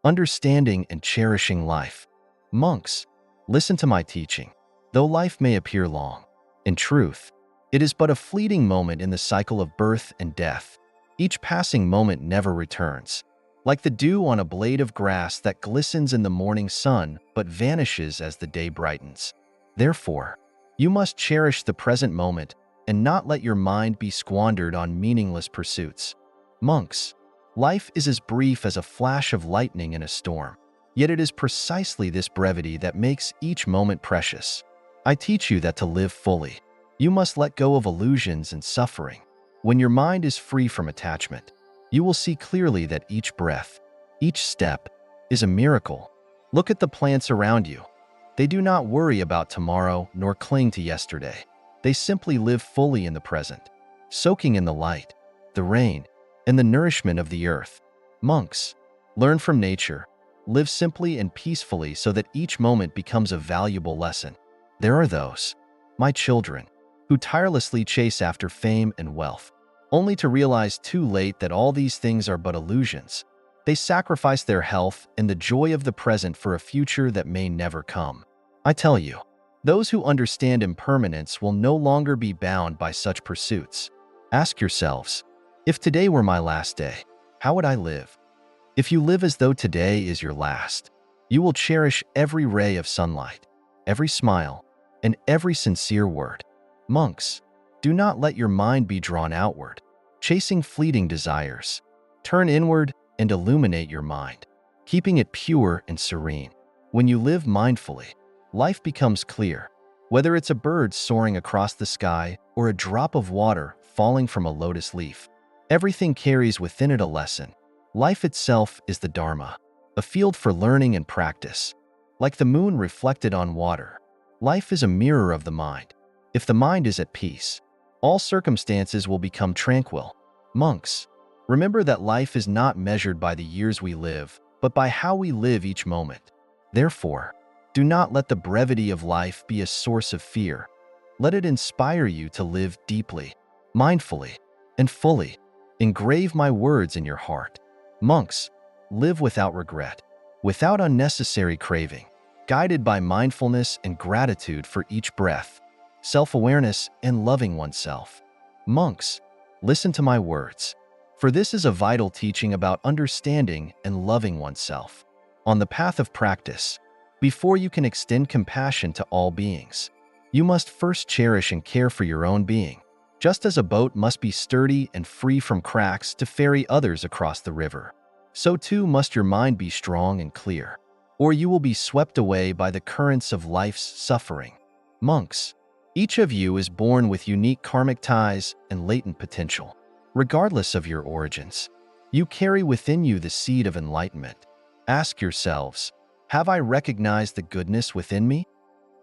understanding and cherishing life. Monks, listen to my teaching. Though life may appear long, in truth, it is but a fleeting moment in the cycle of birth and death. Each passing moment never returns, like the dew on a blade of grass that glistens in the morning sun but vanishes as the day brightens. Therefore, you must cherish the present moment and not let your mind be squandered on meaningless pursuits. Monks, life is as brief as a flash of lightning in a storm, yet it is precisely this brevity that makes each moment precious. I teach you that to live fully, you must let go of illusions and suffering. When your mind is free from attachment, you will see clearly that each breath, each step, is a miracle. Look at the plants around you. They do not worry about tomorrow nor cling to yesterday. They simply live fully in the present, soaking in the light, the rain, and the nourishment of the earth. Monks, learn from nature. Live simply and peacefully so that each moment becomes a valuable lesson. There are those, my children, who tirelessly chase after fame and wealth, only to realize too late that all these things are but illusions. They sacrifice their health and the joy of the present for a future that may never come. I tell you, those who understand impermanence will no longer be bound by such pursuits. Ask yourselves, if today were my last day, how would I live? If you live as though today is your last, you will cherish every ray of sunlight, every smile, and every sincere word. Monks, do not let your mind be drawn outward, chasing fleeting desires. Turn inward and illuminate your mind, keeping it pure and serene. When you live mindfully, life becomes clear. Whether it's a bird soaring across the sky or a drop of water falling from a lotus leaf, everything carries within it a lesson. Life itself is the Dharma, a field for learning and practice. Like the moon reflected on water, life is a mirror of the mind. If the mind is at peace, all circumstances will become tranquil. Monks, remember that life is not measured by the years we live, but by how we live each moment. Therefore, do not let the brevity of life be a source of fear. Let it inspire you to live deeply, mindfully, and fully. Engrave my words in your heart. Monks, live without regret, without unnecessary craving, guided by mindfulness and gratitude for each breath, self-awareness and loving oneself. Monks, listen to my words, for this is a vital teaching about understanding and loving oneself. On the path of practice, before you can extend compassion to all beings, you must first cherish and care for your own being. Just as a boat must be sturdy and free from cracks to ferry others across the river, so too must your mind be strong and clear, or you will be swept away by the currents of life's suffering. Monks, each of you is born with unique karmic ties and latent potential. Regardless of your origins, you carry within you the seed of enlightenment. Ask yourselves, have I recognized the goodness within me?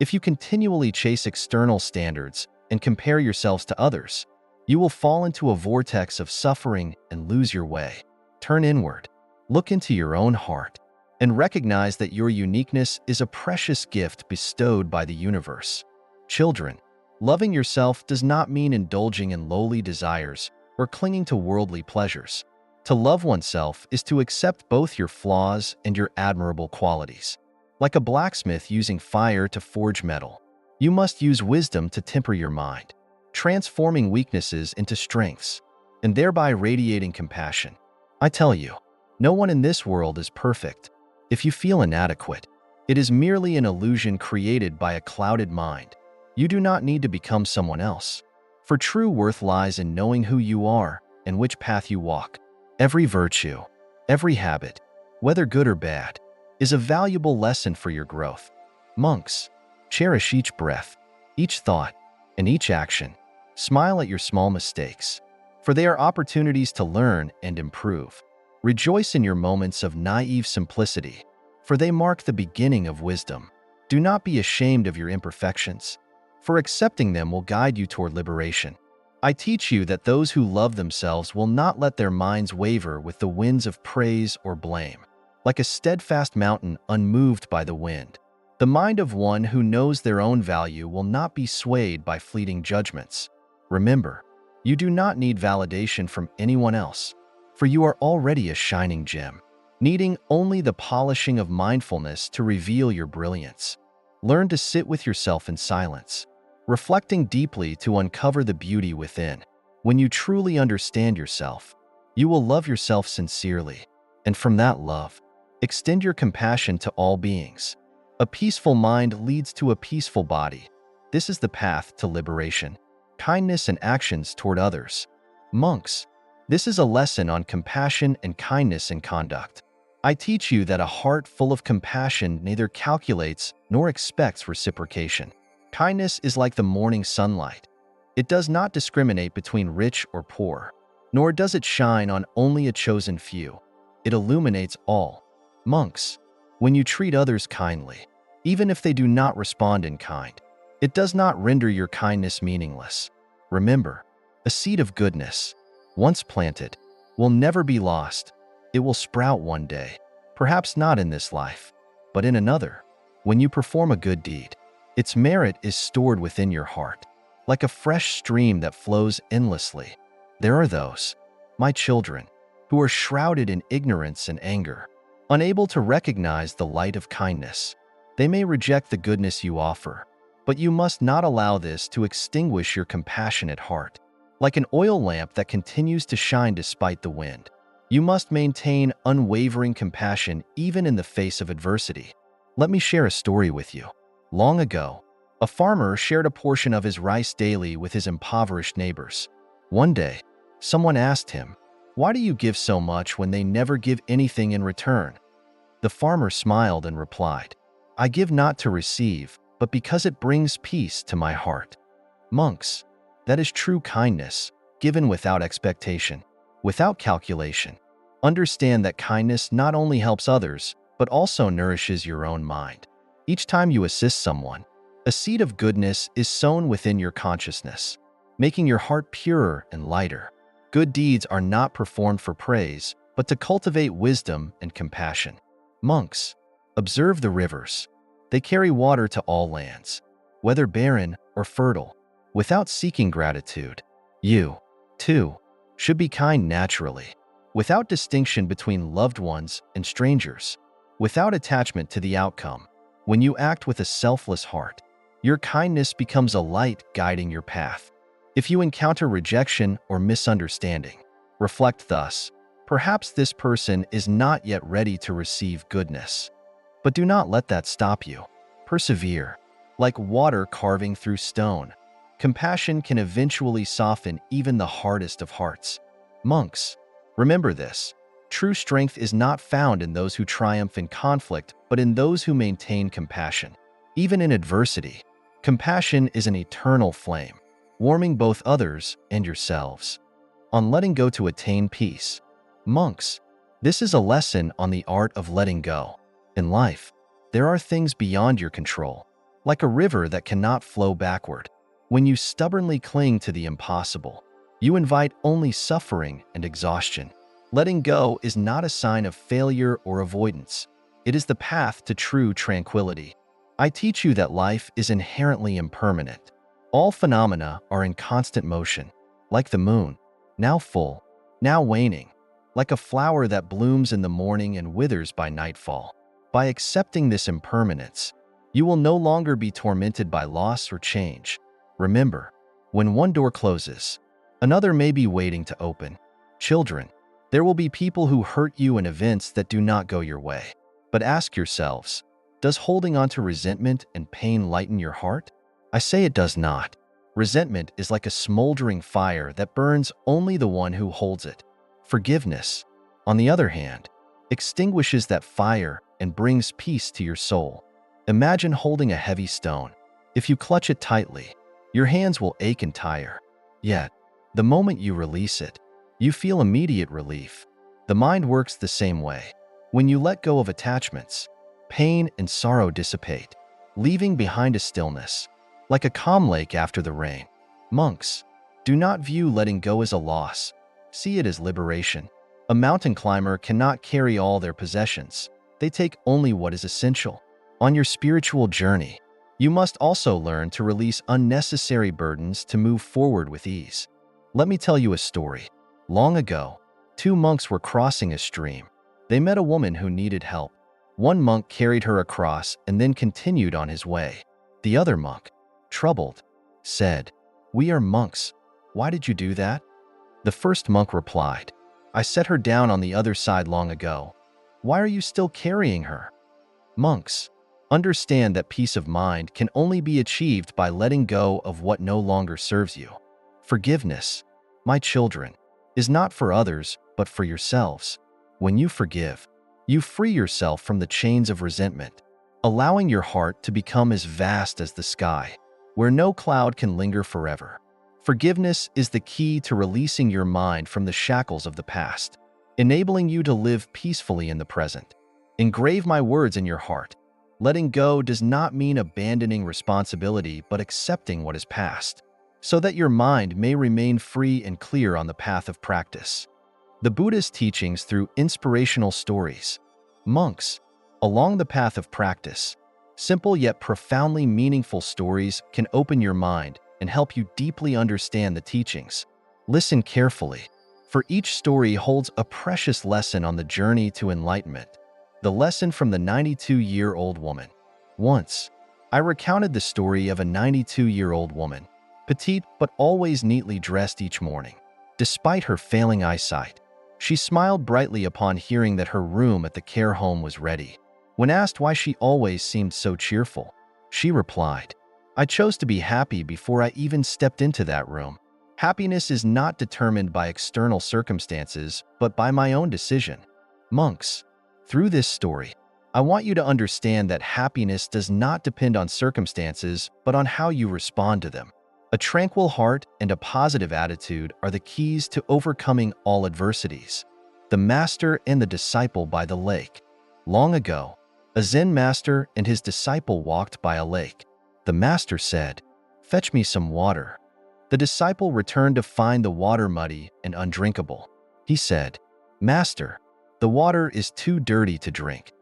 If you continually chase external standards and compare yourselves to others, you will fall into a vortex of suffering and lose your way. Turn inward, look into your own heart, and recognize that your uniqueness is a precious gift bestowed by the universe. Children, loving yourself does not mean indulging in lowly desires or clinging to worldly pleasures. To love oneself is to accept both your flaws and your admirable qualities. Like a blacksmith using fire to forge metal, you must use wisdom to temper your mind, transforming weaknesses into strengths, and thereby radiating compassion. I tell you, no one in this world is perfect. If you feel inadequate, it is merely an illusion created by a clouded mind. You do not need to become someone else, for true worth lies in knowing who you are and which path you walk. Every virtue, every habit, whether good or bad, is a valuable lesson for your growth. Monks, cherish each breath, each thought, and each action. Smile at your small mistakes, for they are opportunities to learn and improve. Rejoice in your moments of naive simplicity, for they mark the beginning of wisdom. Do not be ashamed of your imperfections, for accepting them will guide you toward liberation. I teach you that those who love themselves will not let their minds waver with the winds of praise or blame. Like a steadfast mountain unmoved by the wind, the mind of one who knows their own value will not be swayed by fleeting judgments. Remember, you do not need validation from anyone else, for you are already a shining gem. needing only the polishing of mindfulness to reveal your brilliance. Learn to sit with yourself in silence, reflecting deeply to uncover the beauty within. When you truly understand yourself, you will love yourself sincerely, and from that love, extend your compassion to all beings. A peaceful mind leads to a peaceful body. This is the path to liberation, kindness, and actions toward others. Monks, this is a lesson on compassion and kindness in conduct. I teach you that a heart full of compassion neither calculates nor expects reciprocation. Kindness is like the morning sunlight. It does not discriminate between rich or poor, nor does it shine on only a chosen few. It illuminates all. Monks, when you treat others kindly, even if they do not respond in kind, it does not render your kindness meaningless. Remember, a seed of goodness, once planted, will never be lost. It will sprout one day, perhaps not in this life, but in another. When you perform a good deed, its merit is stored within your heart, like a fresh stream that flows endlessly. There are those, my children, who are shrouded in ignorance and anger, unable to recognize the light of kindness. They may reject the goodness you offer, but you must not allow this to extinguish your compassionate heart. Like an oil lamp that continues to shine despite the wind, you must maintain unwavering compassion even in the face of adversity. Let me share a story with you. Long ago, a farmer shared a portion of his rice daily with his impoverished neighbors. One day, someone asked him, "Why do you give so much when they never give anything in return?" The farmer smiled and replied, "I give not to receive, but because it brings peace to my heart." Monks, that is true kindness, given without expectation, without calculation. Understand that kindness not only helps others, but also nourishes your own mind. Each time you assist someone, a seed of goodness is sown within your consciousness, making your heart purer and lighter. Good deeds are not performed for praise, but to cultivate wisdom and compassion. Monks, observe the rivers. They carry water to all lands, whether barren or fertile, without seeking gratitude. You, too, should be kind naturally, without distinction between loved ones and strangers, without attachment to the outcome. When you act with a selfless heart, your kindness becomes a light guiding your path. If you encounter rejection or misunderstanding, reflect thus: perhaps this person is not yet ready to receive goodness. But do not let that stop you. Persevere. Like water carving through stone, compassion can eventually soften even the hardest of hearts. Monks, remember this: true strength is not found in those who triumph in conflict, but in those who maintain compassion. Even in adversity, compassion is an eternal flame, warming both others and yourselves. On letting go to attain peace. Monks, this is a lesson on the art of letting go. In life, there are things beyond your control, like a river that cannot flow backward. When you stubbornly cling to the impossible, you invite only suffering and exhaustion. Letting go is not a sign of failure or avoidance. It is the path to true tranquility. I teach you that life is inherently impermanent. All phenomena are in constant motion, like the moon, now full, now waning, like a flower that blooms in the morning and withers by nightfall. By accepting this impermanence, you will no longer be tormented by loss or change. Remember, when one door closes, another may be waiting to open. Children, there will be people who hurt you in events that do not go your way. But ask yourselves, does holding on to resentment and pain lighten your heart? I say it does not. Resentment is like a smoldering fire that burns only the one who holds it. Forgiveness, on the other hand, extinguishes that fire and brings peace to your soul. Imagine holding a heavy stone. If you clutch it tightly, your hands will ache and tire. Yet, the moment you release it, you feel immediate relief. The mind works the same way. When you let go of attachments, pain and sorrow dissipate, leaving behind a stillness, like a calm lake after the rain. Monks, do not view letting go as a loss. See it as liberation. A mountain climber cannot carry all their possessions. They take only what is essential. On your spiritual journey, you must also learn to release unnecessary burdens to move forward with ease. Let me tell you a story. Long ago, two monks were crossing a stream. They met a woman who needed help. One monk carried her across and then continued on his way. The other monk, troubled, said, "We are monks. Why did you do that?" The first monk replied, "I set her down on the other side long ago. Why are you still carrying her?" Monks, understand that peace of mind can only be achieved by letting go of what no longer serves you. Forgiveness, my children, is not for others, but for yourselves. When you forgive, you free yourself from the chains of resentment, allowing your heart to become as vast as the sky, where no cloud can linger forever. Forgiveness is the key to releasing your mind from the shackles of the past, enabling you to live peacefully in the present. Engrave my words in your heart. Letting go does not mean abandoning responsibility, but accepting what is past, so that your mind may remain free and clear on the path of practice. The Buddhist teachings through inspirational stories. Monks, along the path of practice, simple yet profoundly meaningful stories can open your mind and help you deeply understand the teachings. Listen carefully, for each story holds a precious lesson on the journey to enlightenment. The lesson from the 92-year-old woman. Once, I recounted the story of a 92-year-old woman, petite but always neatly dressed each morning. Despite her failing eyesight, she smiled brightly upon hearing that her room at the care home was ready. When asked why she always seemed so cheerful, she replied, "I chose to be happy before I even stepped into that room. Happiness is not determined by external circumstances, but by my own decision." Monks, through this story, I want you to understand that happiness does not depend on circumstances, but on how you respond to them. A tranquil heart and a positive attitude are the keys to overcoming all adversities. The Master and the Disciple by the Lake. Long ago, a Zen master and his disciple walked by a lake. The master said, "Fetch me some water." The disciple returned to find the water muddy and undrinkable. He said, "Master, the water is too dirty to drink."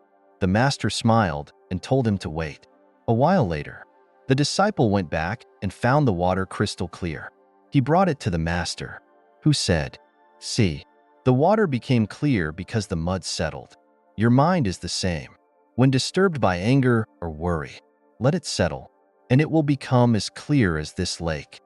The master smiled and told him to wait. A while later, the disciple went back and found the water crystal clear. He brought it to the master, who said, "See, the water became clear because the mud settled." Your mind is the same. When disturbed by anger or worry, let it settle, and it will become as clear as this lake.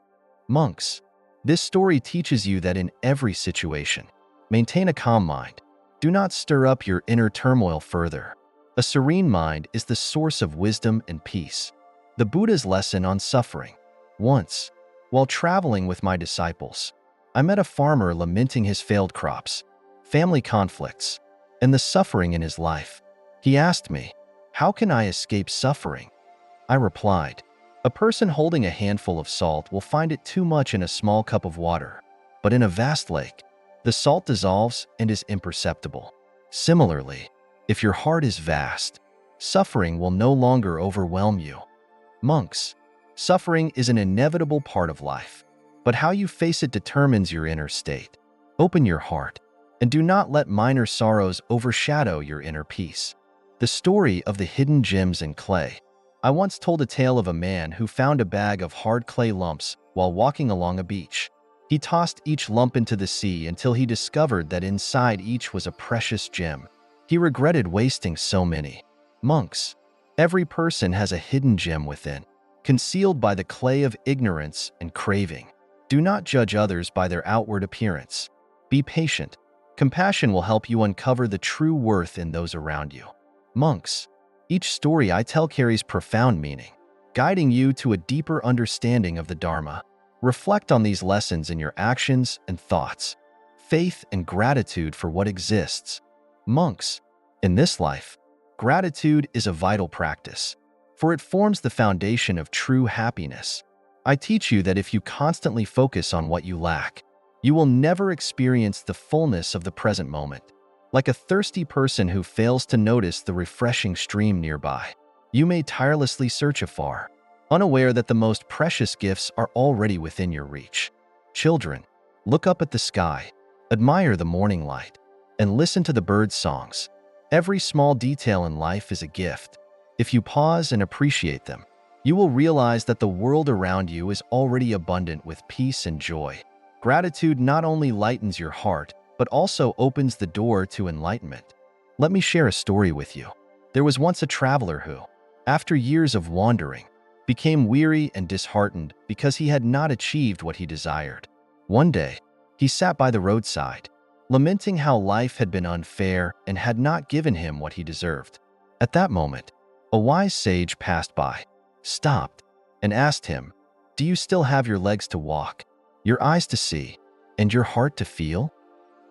Monks, this story teaches you that in every situation, maintain a calm mind. Do not stir up your inner turmoil further. A serene mind is the source of wisdom and peace. The Buddha's lesson on suffering. Once, while traveling with my disciples, I met a farmer lamenting his failed crops, family conflicts, and the suffering in his life. He asked me, "How can I escape suffering?" I replied, "A person holding a handful of salt will find it too much in a small cup of water, but in a vast lake, the salt dissolves and is imperceptible." Similarly, if your heart is vast, suffering will no longer overwhelm you. Monks, suffering is an inevitable part of life, but how you face it determines your inner state. Open your heart, and do not let minor sorrows overshadow your inner peace. The story of the hidden gems in clay. I once told a tale of a man who found a bag of hard clay lumps while walking along a beach. He tossed each lump into the sea until he discovered that inside each was a precious gem. He regretted wasting so many. Monks, every person has a hidden gem within, concealed by the clay of ignorance and craving. Do not judge others by their outward appearance. Be patient. Compassion will help you uncover the true worth in those around you. Monks, each story I tell carries profound meaning, guiding you to a deeper understanding of the Dharma. Reflect on these lessons in your actions and thoughts. Faith and gratitude for what exists. Monks, in this life, gratitude is a vital practice, for it forms the foundation of true happiness. I teach you that if you constantly focus on what you lack, you will never experience the fullness of the present moment. Like a thirsty person who fails to notice the refreshing stream nearby, you may tirelessly search afar, unaware that the most precious gifts are already within your reach. Children, look up at the sky, admire the morning light, and listen to the birds' songs. Every small detail in life is a gift. If you pause and appreciate them, you will realize that the world around you is already abundant with peace and joy. Gratitude not only lightens your heart, but also opens the door to enlightenment. Let me share a story with you. There was once a traveler who, after years of wandering, became weary and disheartened because he had not achieved what he desired. One day, he sat by the roadside, lamenting how life had been unfair and had not given him what he deserved. At that moment, a wise sage passed by, stopped, and asked him, "Do you still have your legs to walk, your eyes to see, and your heart to feel?"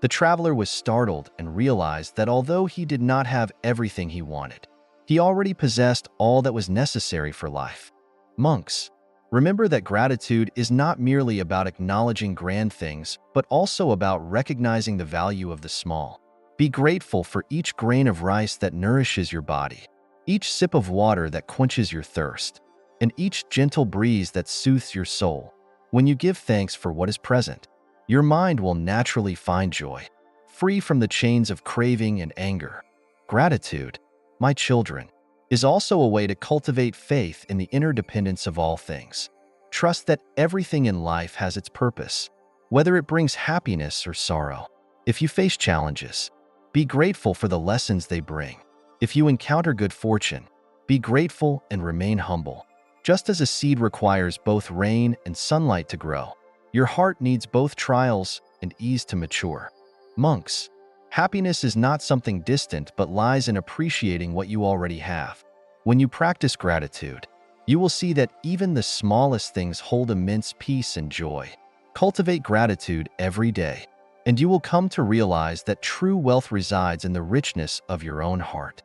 The traveler was startled and realized that although he did not have everything he wanted, he already possessed all that was necessary for life. Monks, remember that gratitude is not merely about acknowledging grand things, but also about recognizing the value of the small. Be grateful for each grain of rice that nourishes your body, each sip of water that quenches your thirst, and each gentle breeze that soothes your soul. When you give thanks for what is present, your mind will naturally find joy, free from the chains of craving and anger. Gratitude, my children, is also a way to cultivate faith in the interdependence of all things. Trust that everything in life has its purpose, whether it brings happiness or sorrow. If you face challenges, be grateful for the lessons they bring. If you encounter good fortune, be grateful and remain humble. Just as a seed requires both rain and sunlight to grow, your heart needs both trials and ease to mature. Monks, happiness is not something distant but lies in appreciating what you already have. When you practice gratitude, you will see that even the smallest things hold immense peace and joy. Cultivate gratitude every day, and you will come to realize that true wealth resides in the richness of your own heart.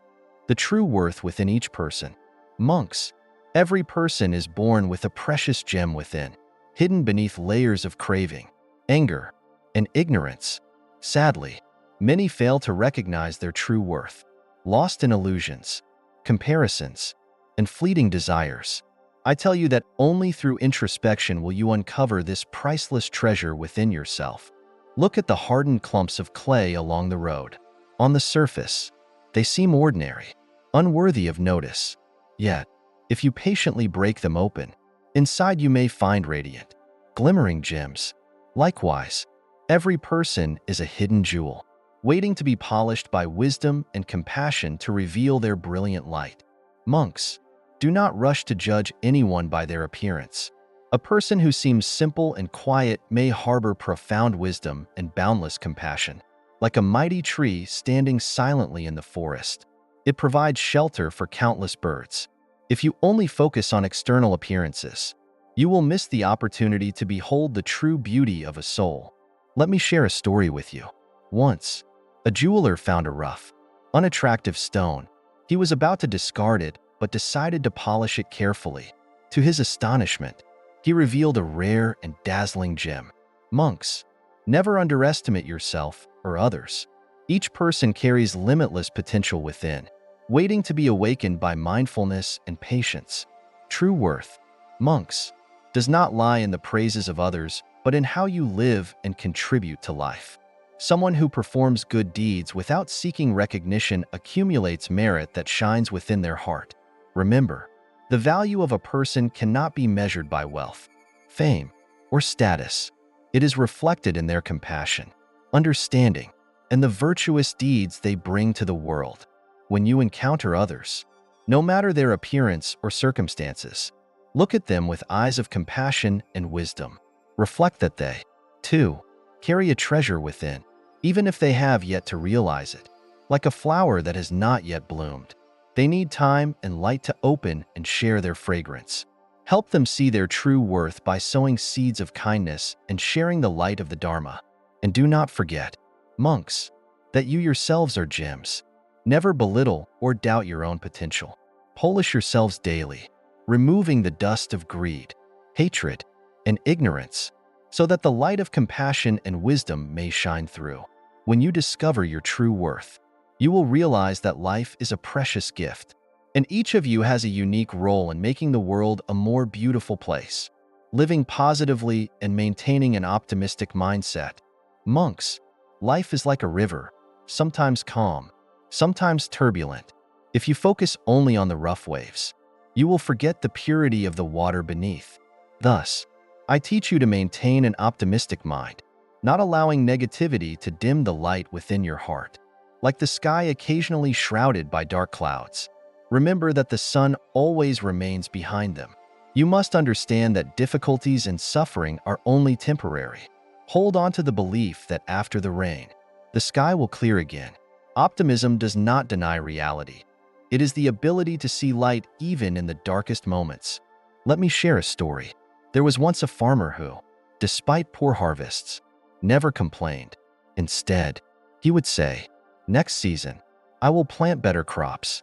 The true worth within each person. Monks, every person is born with a precious gem within, hidden beneath layers of craving, anger, and ignorance. Sadly, many fail to recognize their true worth, lost in illusions, comparisons, and fleeting desires. I tell you that only through introspection will you uncover this priceless treasure within yourself. Look at the hardened clumps of clay along the road. On the surface, they seem ordinary, unworthy of notice. Yet, if you patiently break them open, inside you may find radiant, glimmering gems. Likewise, every person is a hidden jewel, waiting to be polished by wisdom and compassion to reveal their brilliant light. Monks, do not rush to judge anyone by their appearance. A person who seems simple and quiet may harbor profound wisdom and boundless compassion. Like a mighty tree standing silently in the forest, it provides shelter for countless birds. If you only focus on external appearances, you will miss the opportunity to behold the true beauty of a soul. Let me share a story with you. Once, a jeweler found a rough, unattractive stone. He was about to discard it, but decided to polish it carefully. To his astonishment, he revealed a rare and dazzling gem. Monks, never underestimate yourself or others. Each person carries limitless potential within, waiting to be awakened by mindfulness and patience. True worth, monks, does not lie in the praises of others, but in how you live and contribute to life. Someone who performs good deeds without seeking recognition accumulates merit that shines within their heart. Remember, the value of a person cannot be measured by wealth, fame, or status. It is reflected in their compassion, understanding, and the virtuous deeds they bring to the world. When you encounter others, no matter their appearance or circumstances, look at them with eyes of compassion and wisdom. Reflect that they, too, carry a treasure within, even if they have yet to realize it. Like a flower that has not yet bloomed, they need time and light to open and share their fragrance. Help them see their true worth by sowing seeds of kindness and sharing the light of the Dharma. And do not forget, monks, that you yourselves are gems. Never belittle or doubt your own potential. Polish yourselves daily, removing the dust of greed, hatred, and ignorance, so that the light of compassion and wisdom may shine through. When you discover your true worth, you will realize that life is a precious gift, and each of you has a unique role in making the world a more beautiful place. Living positively and maintaining an optimistic mindset. Monks, life is like a river, sometimes calm, sometimes turbulent. If you focus only on the rough waves, you will forget the purity of the water beneath. Thus, I teach you to maintain an optimistic mind, not allowing negativity to dim the light within your heart. like the sky occasionally shrouded by dark clouds. Remember that the sun always remains behind them. You must understand that difficulties and suffering are only temporary. Hold on to the belief that after the rain, the sky will clear again. Optimism does not deny reality. It is the ability to see light even in the darkest moments. Let me share a story. There was once a farmer who, despite poor harvests, never complained. Instead, he would say, "Next season, I will plant better crops."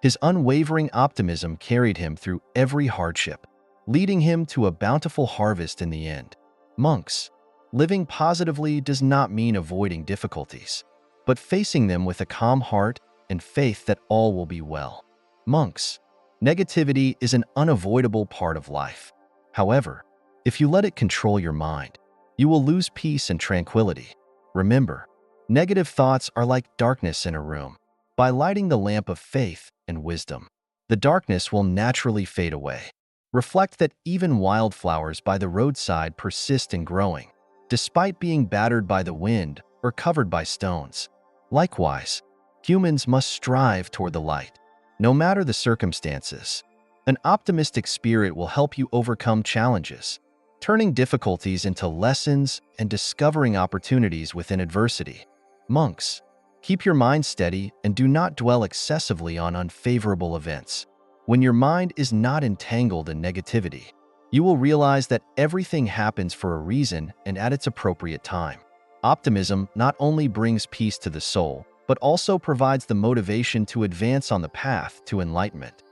His unwavering optimism carried him through every hardship, leading him to a bountiful harvest in the end. Monks, living positively does not mean avoiding difficulties, but facing them with a calm heart and faith that all will be well. Monks, negativity is an unavoidable part of life. However, if you let it control your mind, you will lose peace and tranquility. Remember, negative thoughts are like darkness in a room. By lighting the lamp of faith and wisdom, the darkness will naturally fade away. Reflect that even wildflowers by the roadside persist in growing, despite being battered by the wind or covered by stones. Likewise, humans must strive toward the light, no matter the circumstances. An optimistic spirit will help you overcome challenges, turning difficulties into lessons and discovering opportunities within adversity. Monks, keep your mind steady and do not dwell excessively on unfavorable events. When your mind is not entangled in negativity, you will realize that everything happens for a reason and at its appropriate time. Optimism not only brings peace to the soul, but also provides the motivation to advance on the path to enlightenment.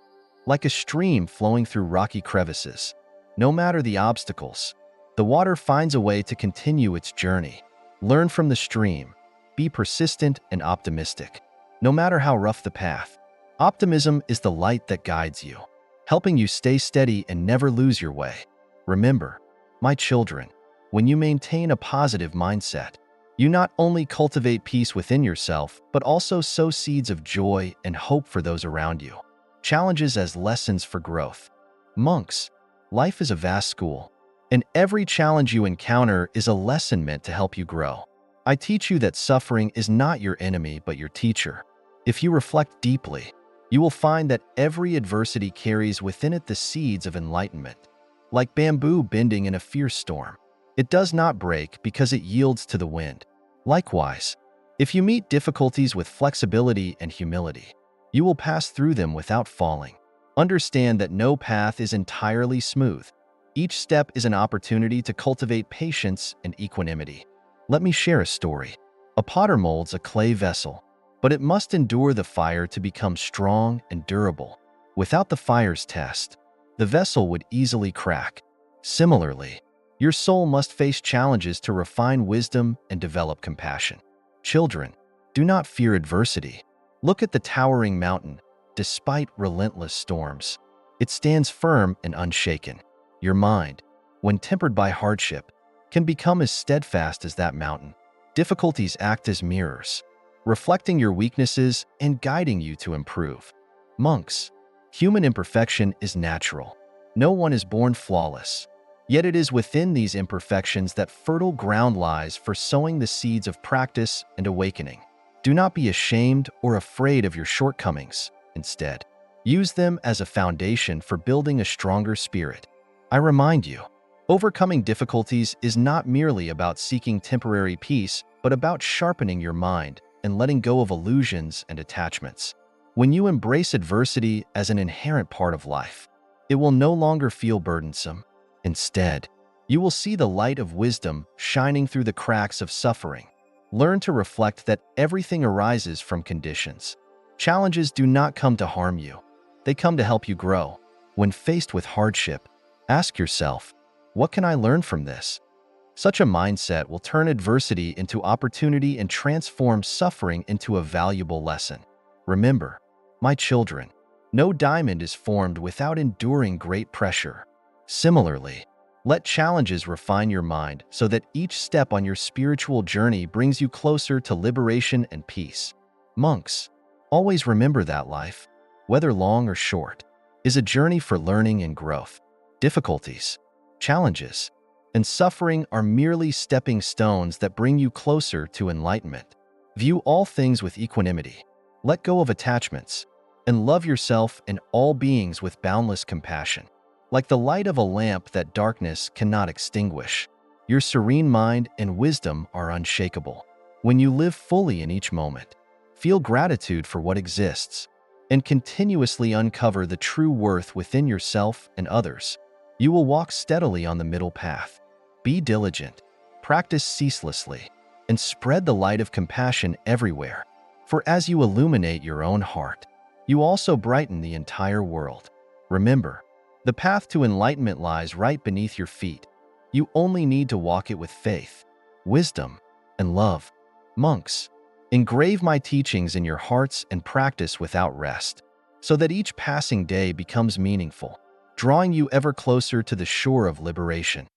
Like a stream flowing through rocky crevices, no matter the obstacles, the water finds a way to continue its journey. Learn from the stream. Be persistent and optimistic. No matter how rough the path, optimism is the light that guides you, helping you stay steady and never lose your way. Remember, my children, when you maintain a positive mindset, you not only cultivate peace within yourself, but also sow seeds of joy and hope for those around you. Challenges as lessons for growth. Monks, life is a vast school, and every challenge you encounter is a lesson meant to help you grow. I teach you that suffering is not your enemy but your teacher. If you reflect deeply, you will find that every adversity carries within it the seeds of enlightenment. Like bamboo bending in a fierce storm, it does not break because it yields to the wind. Likewise, if you meet difficulties with flexibility and humility, you will pass through them without falling. Understand that no path is entirely smooth. Each step is an opportunity to cultivate patience and equanimity. Let me share a story. A potter molds a clay vessel, but it must endure the fire to become strong and durable. Without the fire's test, the vessel would easily crack. Similarly, your soul must face challenges to refine wisdom and develop compassion. Children, do not fear adversity. Look at the towering mountain. Despite relentless storms, it stands firm and unshaken. Your mind, when tempered by hardship, can become as steadfast as that mountain. Difficulties act as mirrors, reflecting your weaknesses and guiding you to improve. Monks, human imperfection is natural. No one is born flawless. Yet it is within these imperfections that fertile ground lies for sowing the seeds of practice and awakening. Do not be ashamed or afraid of your shortcomings. Instead, use them as a foundation for building a stronger spirit. I remind you, overcoming difficulties is not merely about seeking temporary peace, but about sharpening your mind and letting go of illusions and attachments. When you embrace adversity as an inherent part of life, it will no longer feel burdensome. Instead, you will see the light of wisdom shining through the cracks of suffering. Learn to reflect that everything arises from conditions. Challenges do not come to harm you. They come to help you grow. When faced with hardship, ask yourself, what can I learn from this? Such a mindset will turn adversity into opportunity and transform suffering into a valuable lesson. Remember, my children, no diamond is formed without enduring great pressure. Similarly, let challenges refine your mind so that each step on your spiritual journey brings you closer to liberation and peace. Monks, always remember that life, whether long or short, is a journey for learning and growth. Difficulties, challenges, and suffering are merely stepping stones that bring you closer to enlightenment. View all things with equanimity. Let go of attachments, and love yourself and all beings with boundless compassion. Like the light of a lamp that darkness cannot extinguish, your serene mind and wisdom are unshakable. When you live fully in each moment, feel gratitude for what exists, and continuously uncover the true worth within yourself and others, you will walk steadily on the middle path. Be diligent, practice ceaselessly, and spread the light of compassion everywhere. For as you illuminate your own heart, you also brighten the entire world. Remember, the path to enlightenment lies right beneath your feet. You only need to walk it with faith, wisdom, and love. Monks, engrave my teachings in your hearts and practice without rest, so that each passing day becomes meaningful, drawing you ever closer to the shore of liberation.